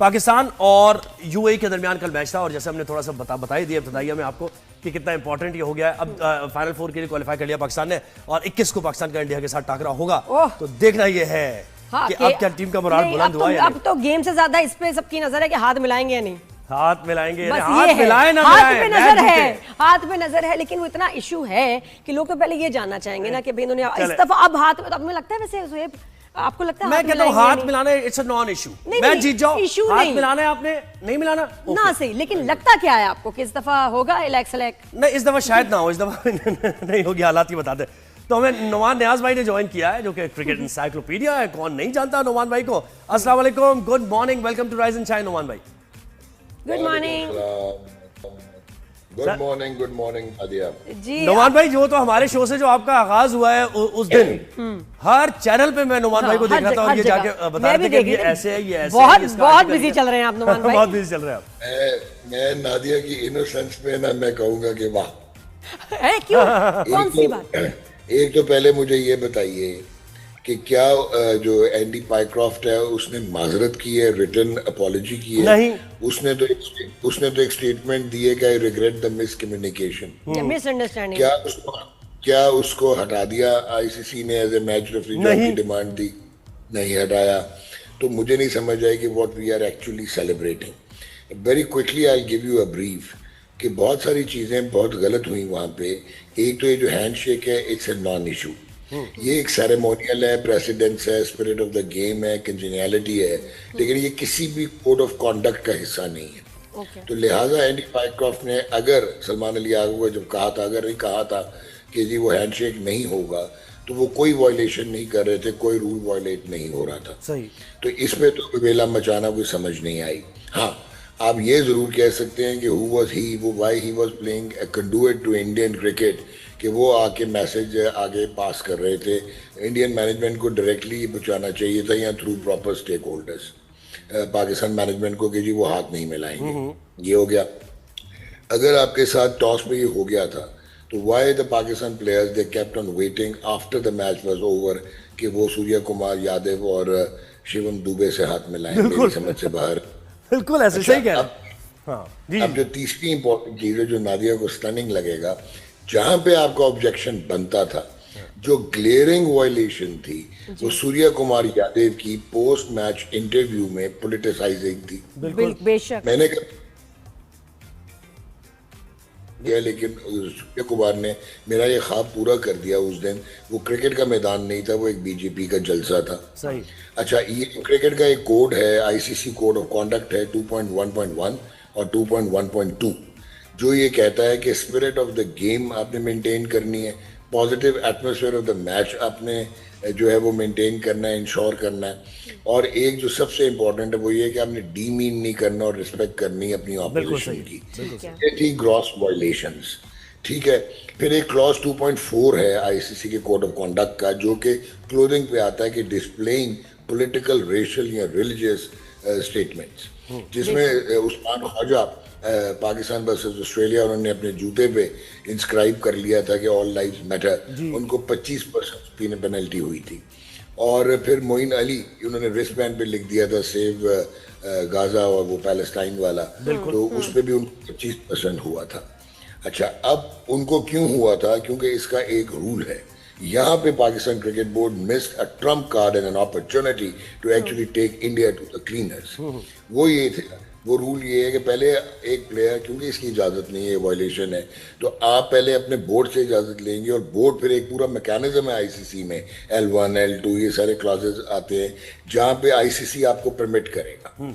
पाकिस्तान और यूएई के दरमियान कल मैच था और जैसे हमने थोड़ा सा बताई दिया इब्तदाइया में आपको कि कितना इंपॉर्टेंट ये हो गया है। अब फाइनल 4 के लिए क्वालिफाई कर लिया पाकिस्तान ने और 21 को पाकिस्तान का इंडिया के साथ टाकरा होगा। तो देखना ये है कि अब क्या टीम का मोराल बुलंद हुआ है। अब तो गेम से ज्यादा इस पे सबकी नजर है कि हाथ मिलाएंगे या नहीं। हाथ मिलाएंगे, हाथ मिलाए ना हाथ पे नजर है, हाथ पे नजर है। लेकिन वो इतना इशू है कि लोग तो पहले ये जानना चाहेंगे ना कि भाई इन्होंने इस दफा अब हाथ में, तो अब मुझे लगता है वैसे आपको लगता है मैं कहता हूं हाथ मिलाना इट्स अ नॉन इशू। मैं जीत जाऊं, हाथ मिलाना है आपने, नहीं मिलाना ना सही। लेकिन लगता क्या है आपको कि इस दफा होगा सेलेक्ट? नहीं, इस दफा शायद ना हो, इस दफा नहीं होगी, हालात ही बताते। तो हमें नुमान नियाज भाई ने ज्वाइन किया है जो कि क्रिकेट एनसाइक्लोपीडिया है। कौन नहीं जानता नुमान भाई को। अस्सलाम वालेकुम, good morning, welcome to rise and shine Numan भाई। Good morning. Good morning Aadiya ji. Numan भाई, जो तो हमारे शो से जो आपका आगाज हुआ है उस दिन हर चैनल पे मैं नुमान भाई को देखा था और ये जाके बता रहे थे कि ये ऐसे है, ये ऐसे है। बहुत बिजी चल रहे हैं आप नुमान भाई। बहुत बिजी चल रहे हैं आप। मैं नादिया की इनोसेंस पे ना मैं कहूंगा कि वाह। क्यों? कौन सी बात? एक तो पहले मुझे ये बताइए कि क्या जो एंडी पाइक्रॉफ्ट है उसने माजरत की है, रिटन अपॉलॉजी की है? नहीं, उसने तो एक स्टेटमेंट दी है कि I regret the miscommunication, misunderstanding. क्या उसको हटा दिया आईसीसी ने एज ए मैच रेफरी की डिमांड दी? नहीं हटाया। तो मुझे नहीं समझ आया कि what we are actually celebrating. Very quickly I give you a brief कि बहुत सारी चीजें बहुत गलत हुई वहां पे। एक तो ये जो हैंडशेक है इट्स ए नॉन इशू, ये एक सेरेमोनियल है, प्रेसिडेंस है, स्पिरिट ऑफ द गेम है, कंजेनियलिटी है, लेकिन ये किसी भी कोड ऑफ कॉन्डक्ट का हिस्सा नहीं है। तो लिहाजा एंडी पाइक्रॉफ्ट ने अगर सलमान अली आगू को जब कहा था, अगर नहीं कहा था कि जी वो हैंडशेक नहीं होगा, तो वो कोई वायलेशन नहीं कर रहे थे, कोई रूल वायलेट नहीं हो रहा था। सही। तो इसमें तो वेला मचाना कोई समझ नहीं आई। हाँ, आप ये जरूर कह सकते हैं कि हु वाज ही, वो why he was playing a conduit to Indian cricket, कि वो आके मैसेज आगे पास कर रहे थे। इंडियन मैनेजमेंट को डायरेक्टली पहुंचाना चाहिए था या through proper stakeholders Pakistan management को कि जी वो हाथ नहीं मिलाएंगे। ये हो गया। अगर आपके साथ टॉस में ये हो गया था तो why the Pakistan players they kept on waiting after the match was over कि वो सूर्य कुमार यादव और शिवम दुबे से हाथ मिलाएंगे? मेरी समझ से बाहर। बिल्कुल ऐसे सही कह रहे हैं। अब जो तीसरी इंपॉर्टेंट चीज है जो नादिया को स्टनिंग लगेगा, जहां पे आपका ऑब्जेक्शन बनता था, जो ग्लेयरिंग वायलेशन थी वो सूर्य कुमार यादव की पोस्ट मैच इंटरव्यू में पॉलिटिसाइजिंग थी। बेशक मैंने किया, लेकिन सूर्य कुमार ने मेरा ये ख्वाब पूरा कर दिया उस दिन। वो क्रिकेट का मैदान नहीं था, वो एक बीजेपी का जलसा था। सही। अच्छा, ये क्रिकेट का एक कोड है, आईसीसी कोड ऑफ कॉन्डक्ट है 2.1.1 और 2.1.2, जो ये कहता है कि स्पिरिट ऑफ द गेम आपने मेंटेन करनी है, positive atmosphere of the match आपने जो है वो मेंटेन करना है, इंश्योर करना है, और एक जो सबसे इंपॉर्टेंट है वो ये कि आपने डीमीन नहीं करना और रिस्पेक्ट करनी है अपनी ऑपोजिशन की। ये थी ग्रॉस वायलेशंस। ठीक है। फिर एक क्लॉज 2.4 है आईसीसी के कोड ऑफ कॉन्डक्ट का, जो कि क्लोथिंग पे आता है कि डिस्प्लेइंग पॉलिटिकल, रेशियल या रिलीजियस स्टेटमेंट्स, जिसमें उस्मान ख्वाजा पाकिस्तान वर्सेस ऑस्ट्रेलिया उन्होंने अपने जूते पे इंस्क्राइब कर लिया था कि ऑल लाइव्स मैटर, उनको 25% पेनल्टी हुई थी। और फिर मोइन अली उन्होंने रिस्ट बैंड पे लिख दिया था सेव गाजा और वो पैलेस्टाइन वाला, तो उस पर भी उनको 25% हुआ था। अच्छा, अब उनको क्यों हुआ था? क्योंकि इसका एक रूल है, यहाँ पे Pakistan cricket board missed a trump card and an opportunity to actually take India to the cleaners. वो ये थे, वो रूल ये है कि पहले एक प्लेयर, क्योंकि इसकी इजाज़त नहीं है, वायलेशन है, तो आप पहले अपने बोर्ड से इजाज़त लेंगे और बोर्ड फिर एक पूरा मैकेनिज्म है आईसीसी में, L1 L2 ये सारे क्लॉजेस आते हैं जहाँ पे आईसीसी आपको परमिट करेगा।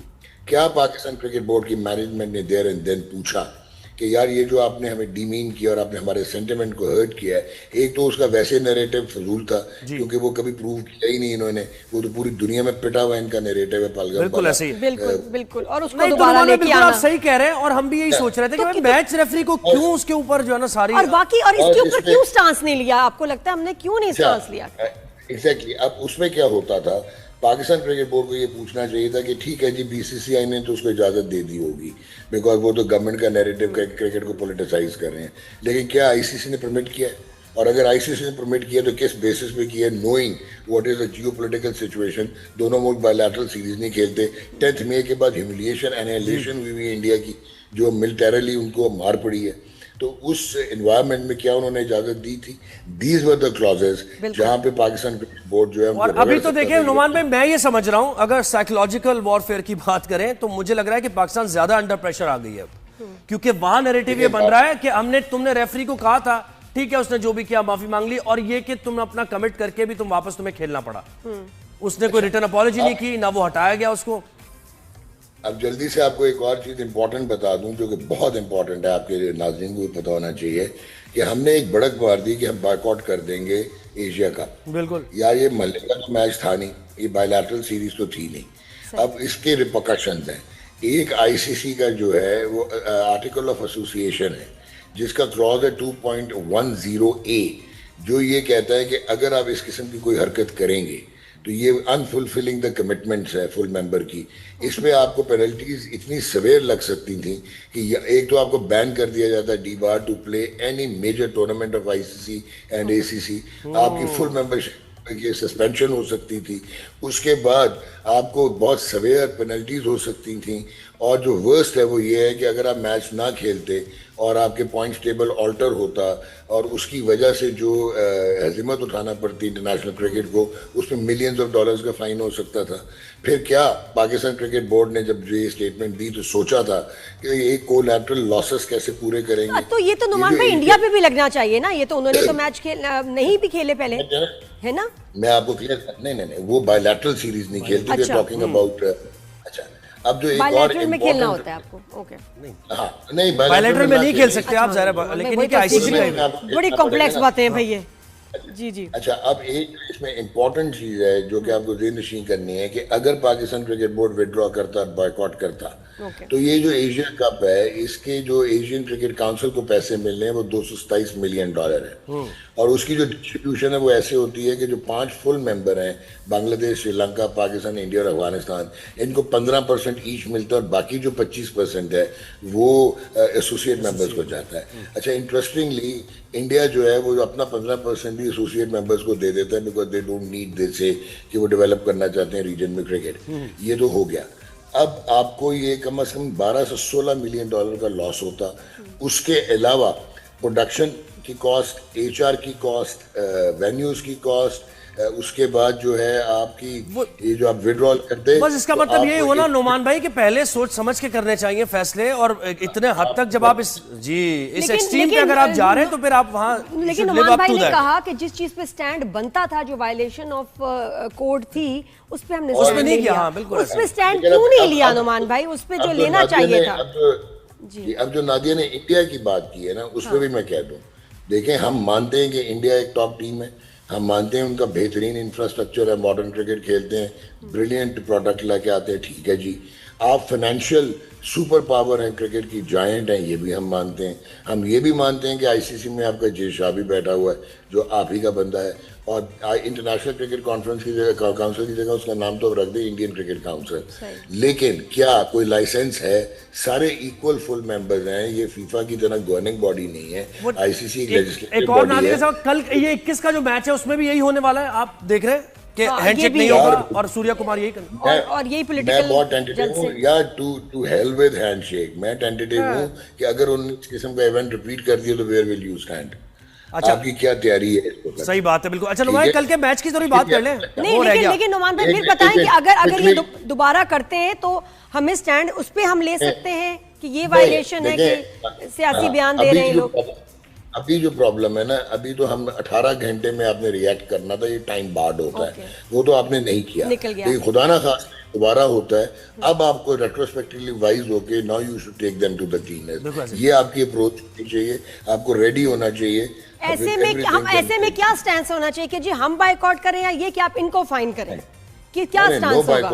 क्या पाकिस्तान क्रिकेट बोर्ड की मैनेजमेंट ने देयर एंड देन पूछा कि यार ये जो आपने हमें डीमीन किया और आपने हमारे सेंटिमेंट को हर्ट किया है, एक तो उसका वैसे नैरेटिव फजूल था क्योंकि वो कभी प्रूव किया ही नहीं इन्होंने, वो तो पूरी दुनिया में पिटा हुआ इनका नैरेटिव है पलगम। बिल्कुल ऐसे ही। बिल्कुल और उसको दोबारा लेके आना। आप सही कह रहे हैं और हम भी यही सोच रहे थे कि मैच रेफरी को क्यों उसके ऊपर जो है ना सारी और बाकी और इसके ऊपर क्यों स्टांस नहीं लिया? आपको लगता है हमने क्यों नहीं स्टांस लिया? एग्जैक्टली। अब उसमें क्या होता था, पाकिस्तान क्रिकेट बोर्ड को ये पूछना चाहिए था कि ठीक है जी, बीसीसीआई ने तो उसको इजाज़त दे दी होगी बिकॉज वो तो गवर्नमेंट का नैरेटिव क्रिकेट को पॉलिटिसाइज कर रहे हैं, लेकिन क्या आईसीसी ने परमिट किया है? और अगर आईसीसी ने परमिट किया तो किस बेसिस पे किया, knowing what is the geopolitical situation. दोनों मुल्क बायलैटरल सीरीज नहीं खेलते। 10 मई के बाद ह्यूमिलिएशन एनाइलेशन हुई इंडिया की, जो मिलिटरली उनको मार पड़ी है। तो उस एनवायरनमेंट में क्या उन्होंने इजाजत दी थी? दीज वर द क्लॉजेस जहां पे पाकिस्तान क्रिकेट बोर्ड जो है। और अभी तो देखिए नुमान भाई, मैं ये समझ रहा हूं, अगर साइकोलॉजिकल वॉरफेयर की बात करें तो मुझे लग रहा है कि पाकिस्तान ज्यादा अंडर प्रेशर आ गई है, क्योंकि वहां नैरेटिव ये बन रहा है कि तुमने रेफरी को कहा था, ठीक है उसने जो भी किया माफी मांग ली, और ये कि तुम अपना कमिट करके भी तुम वापस तुम्हें खेलना पड़ा। उसने कोई रिटर्न अपॉलॉजी नहीं की, ना वो हटाया गया उसको। अब जल्दी से आपको एक और चीज इंपॉर्टेंट बता दूं, जो कि बहुत इंपॉर्टेंट है, आपके नाज़रीन को भी पता होना चाहिए, कि हमने एक बढ़क मार दी कि हम बायकॉट कर देंगे एशिया कप। बिल्कुल यार, ये मल्ले का तो मैच था नहीं, ये बायलैटरल सीरीज तो थी नहीं। अब इसके रिपरकशंस हैं। एक आईसीसी का जो है वो आर्टिकल ऑफ एसोसिएशन है, जिसका क्लॉज है 2.10A, जो ये कहता है कि अगर आप इस किस्म की कोई हरकत करेंगे तो ये अनफुलफिलिंग द कमिटमेंट्स है फुल मेंबर की। इसमें आपको पेनल्टीज इतनी सवेर लग सकती थी कि एक तो आपको बैन कर दिया जाता debarred to play any major tournament of ICC and ACC. आपकी फुल मेंबरशिप की सस्पेंशन हो सकती थी। उसके बाद आपको बहुत सवेयर पेनल्टीज हो सकती थी। और जो वर्स्ट है वो ये है कि अगर आप मैच ना खेलते और आपके पॉइंट्स टेबल ऑल्टर होता, और उसकी वजह से जो हज़ीमत उठाना पड़ती इंटरनेशनल क्रिकेट को, उसमें मिलियंस ऑफ डॉलर्स का फाइन हो सकता था। फिर क्या पाकिस्तान क्रिकेट बोर्ड ने जब ये स्टेटमेंट दी तो सोचा था कि ये कोलैटरल लॉसेस कैसे पूरे करेंगे। तो ये तो नुमान भाई इंडिया पे भी लगना चाहिए ना, ये तो उन्होंने तो मैच नहीं भी खेले पहले, है ना? मैं आपको क्लियर नहीं, वो बायलैटरल सीरीज नहीं खेलती, वी टॉकिंग अबाउट। अच्छा, अब जो एक और में खेलना होता है आपको, ओके। हाँ, नहीं बायलैटरल में नहीं खेल सकते आप ज़रा, लेकिन ये आईसीसी का बड़ी कॉम्प्लेक्स बातें हैं भैया। जी जी। अच्छा, अब एक इसमें इंपॉर्टेंट चीज है जो कि आपको ज़हन-नशीं करनी है कि अगर पाकिस्तान क्रिकेट बोर्ड विड्रॉ करता, बॉयकॉट करता, तो ये जो एशिया कप है, इसके जो एशियन क्रिकेट काउंसिल को पैसे मिलने हैं वो $227 मिलियन है। और उसकी जो डिस्ट्रीब्यूशन है वो ऐसे होती है कि जो 5 फुल मेंबर हैं, बांग्लादेश, श्रीलंका, पाकिस्तान, इंडिया और अफगानिस्तान, इनको 15% ईच मिलता है, और बाकी जो 25% है वो एसोसिएट मेंबर्स को जाता है। अच्छा, इंटरेस्टिंगली इंडिया जो है वो अपना 15% भी एसोसिएट मेंबर्स को दे देता है, because they don't need this, कि वो डेवलप करना चाहते हैं रीजन में क्रिकेट। ये तो हो गया। अब आपको ये कम से कम 12 से 16 मिलियन डॉलर का लॉस होता। उसके अलावा प्रोडक्शन की कॉस्ट, एचआर की कॉस्ट, वेन्यूज की कॉस्ट, उसके बाद जो है आपकी ये जो आप विड्रॉल करते, बस इसका मतलब यही हुआ ना नुमान भाई कि पहले सोच समझ के करने चाहिए फैसले, और इतने हद तक जब आप इस एक्सट्रीम पे अगर आप जा रहे हैं तो फिर आप वहां। लेकिन नुमान भाई ने कहा कि जिस चीज पे स्टैंड बनता था, जो वायलेशन ऑफ कोड थी, उस पे हमने उसमें नहीं किया। हाँ बिल्कुल, उस पे स्टैंड क्यों नहीं लिया नुमान भाई? उस पे जो लेना चाहिए था। अब जो नादिया ने इंडिया की बात की है ना, उस पर भी मैं कह दूं, देखें, हम मानते हैं कि इंडिया एक टॉप टीम है, हम मानते हैं उनका बेहतरीन इंफ्रास्ट्रक्चर है, मॉडर्न क्रिकेट खेलते हैं, ब्रिलियंट प्रोडक्ट लेके आते हैं, ठीक है जी। आप फाइनेंशियल सुपर पावर हैं, क्रिकेट की जायंट हैं, ये भी हम मानते हैं। हम ये भी मानते हैं कि आईसीसी में आपका जय शाह भी बैठा हुआ है, जो आप ही का बंदा है, और इंटरनेशनल क्रिकेट कॉन्फ्रेंस की जगह, काउंसिल की जगह उसका नाम तो रख दे इंडियन क्रिकेट काउंसिल। लेकिन क्या कोई लाइसेंस है? सारे इक्वल फुल मेंबर्स हैं, ये फीफा की तरह गवर्निंग बॉडी नहीं है, आईसीसी एक और नादिया साहब, कल ये 21 का जो मैच है उसमें भी यही होने वाला है, आप देख रहे हैं कि हैंडशेक नहीं होगा, और सूर्या कुमार यही करना, और यही पॉलिटिकल। मैं बहुत टेंटेटिव हूं यार, टू हेल विद हैंडशेक। मैं टेंटेटिव हूं कि अगर उन किस्म का इवेंट रिपीट कर दिया तो वेयर विल यू स्टैंड? अच्छा, आपकी क्या तैयारी है इसको? सही बात है, बिल्कुल। अच्छा नुमान, कल के मैच की थोड़ी बात कर लें। नहीं, लेकिन नुमान भाई फिर बताएं कि अगर ये दोबारा करते हैं तो हमें स्टैंड उस पे हम ले सकते हैं कि ये वायलेशन है कि सियासी बयान दे रहे हैं लोग। अभी जो प्रॉब्लम है ना, अभी तो हम 18 घंटे में आपने रिएक्ट करना था, ये टाइम बार्ड होता है, वो तो आपने नहीं किया, तो खुदा ना खास्ता दोबारा होता है। अब आपको रेट्रोस्पेक्टिवली वाइज होके now you should take them to the cleaners. ये आपकी अप्रोच होनी चाहिए, आपको रेडी होना चाहिए। ऐसे में क्या स्टैंस होना चाहिए कि जी हम बायकॉट करें, या ये कि आप इनको फाइन करें, कि क्या स्टैंस होगा?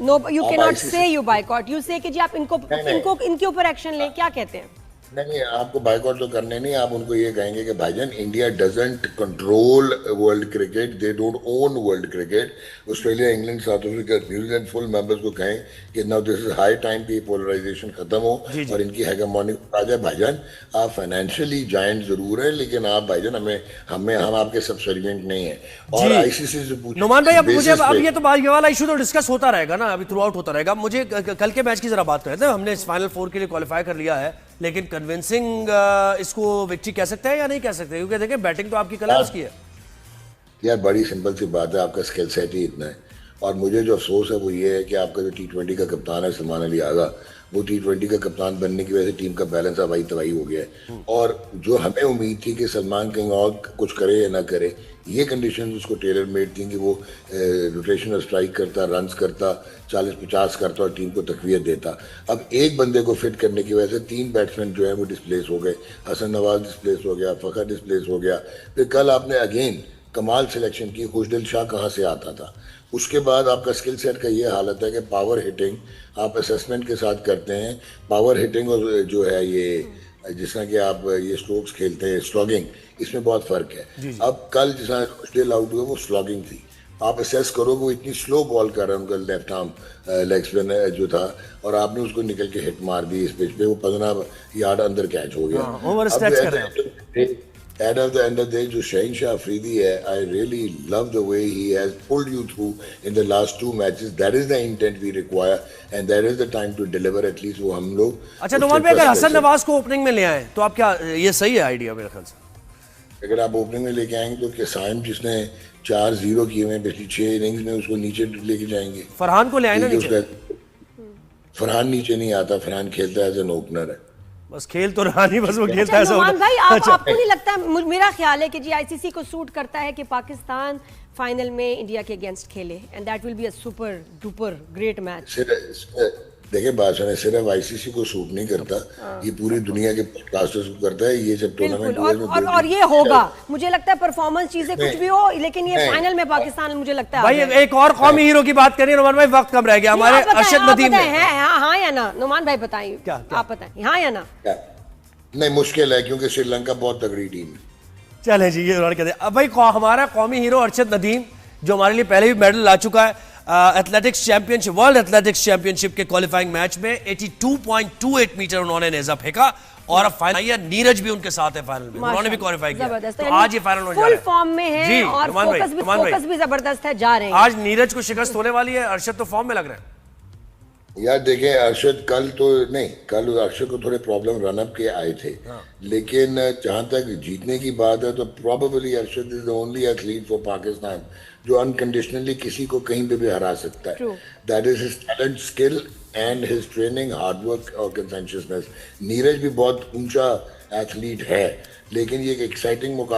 नो, यू कैन नॉट से यू बायकॉट, यू से कि जी आप इनके ऊपर एक्शन लें, क्या कहते हैं? नहीं, आपको बाइकआउट तो करने नहीं, आप उनको ये कहेंगे कि भाईजान India doesn't control world cricket, they don't own world cricket. Australia, England, south Africa, New Zealand full members को कहें कि now this is high time कि पोलराइजेशन खत्म हो और इनकी हेगेमोनी आ जाए। भाईजान आप फाइनेंशियली जायंट जरूर है, लेकिन आप भाईजान हम आपके सबसर्विएंट नहीं है। और आईसीसी से पूछे नुमान भाई, अब मुझे अब ये वाला इशू तो डिस्कस होता रहेगा ना, अभी थ्रू आउट होता रहेगा। मुझे कल के मैच की जरा बात करें थे। हमने इस फाइनल 4 के लिए क्वालिफाई कर लिया है, लेकिन कन्विंसिंग इसको विक्ट्री कह सकते हैं या नहीं कह सकते? क्योंकि देखिए बैटिंग तो आपकी कल की है यार, बड़ी सिंपल सी बात है, आपका स्किल सेट ही इतना है। और मुझे जो अफसोस है वो ये है कि आपका जो T20 का कप्तान है सलमान अली आगा, वो T20 का कप्तान बनने की वजह से टीम का बैलेंस हवाई तबाही हो गया है। और जो हमें उम्मीद थी कि सलमान कहीं और कुछ करे या ना करे, ये कंडीशन उसको टेलर मेड थी कि वो रोटेशनल स्ट्राइक करता, रन्स करता, 40-50 करता और टीम को तकवीत देता। अब एक बंदे को फिट करने की वजह से 3 बैट्समैन जो है वो डिस्प्लेस हो गए। हसन नवाज डिस्प्लेस हो गया, फ़खर डिस्प्लेस हो गया। फिर कल आपने अगेन कमाल सिलेक्शन की, खुशदिल शाह कहाँ से आता था। उसके बाद आपका स्किल सेट का ये हालत है कि पावर हिटिंग आप असेसमेंट के साथ करते हैं। पावर हिटिंग और जो है ये जिस तरह कि आप ये स्ट्रोक्स खेलते हैं, स्लॉगिंग, इसमें बहुत फ़र्क है। अब कल जिस तरह खुशदिल आउट हुआ वो स्लॉगिंग थी। आप असेस करो वो इतनी स्लो बॉल कर रहा है, उनका लेफ्ट आर्म लेग स्पिन जो था, और आपने उसको निकल के हिट मार दी इस पिच पे, वो 15 यार्ड अंदर कैच हो गया। At the end of the day, जो शहीनशाह अफरीदी है, I really love the way he has pulled you through in the last 2 matches. That is the intent we require, and that is the time to deliver at least वो हम लोग। अच्छा नुमान भाई, अगर हसन नवाज को opening में ले आए तो आप क्या, ये सही है आइडिया मेरे ख्याल से? अगर आप ओपनिंग में लेके आएंगे तो क्या साइम जिसने 4-0 किए हुए पिछली 6 इनिंग्स में, उसको नीचे लेके जाएंगे? फरहान को ले आए ना नीचे। फरहान नीचे नहीं आता, फरहान खेलता है एज एन ओपनर है, बस खेल तो रहा नहीं, बस वो खेलता है। नुमान भाई, आपको नहीं लगता, मेरा ख्याल है कि जी आईसीसी को सूट करता है कि पाकिस्तान फाइनल में इंडिया के अगेंस्ट खेले, and that will be a super duper great match. देखिए बात सुने, सिर्फ आईसीसी को सूट नहीं करता, ये पूरी दुनिया के ब्रॉडकास्टर्स को करता है। ये जब टूर्नामेंट और ये होगा, मुझे लगता है परफॉर्मेंस चीजें कुछ भी हो, लेकिन ये फाइनल में पाकिस्तान मुझे लगता है। भाई एक और कौमी हीरो की बात करिए नुमान भाई, वक्त कम रह गया हमारे। अरशद नदीम है, हाँ या ना? नुमान भाई बताइए, आप बताएं हाँ या ना? नहीं, मुश्किल है क्योंकि श्रीलंका बहुत तगड़ी टीम है। चले जी, ये उन्होंने कहते हैं। अब भाई हमारा कौमी हीरो अरशद नदीम, जो हमारे लिए पहले भी मेडल ला चुका है athletics championship, world athletics championship के क्वालिफाइंग मैच में 82.28 मीटर उन्होंने नेजा फेंका, और अब फाइनल नीरज भी उनके साथ है फाइनल में, उन्होंने भी क्वालिफाई किया। तो आज ये फाइनल होने जा रहा है, फुल फॉर्म में है और फोकस भी जबरदस्त है, जा रहे हैं। आज नीरज को शिकस्त होने वाली है, अरशद तो फॉर्म में लग रहे हैं। यार देखें, अरशद कल अरशद को थोड़े प्रॉब्लम रनअप के आए थे, लेकिन जहां तक जीतने की बात है तो probably Arshad is the only athlete for Pakistan जो अनकंडीशनली किसी को कहीं पे भी हरा सकता है। That is his talent, skill and his training, hard work और कंसेंशसनेस। नीरज भी बहुत ऊंचा एथलीट है, लेकिन ये एक एक्साइटिंग मुकाबला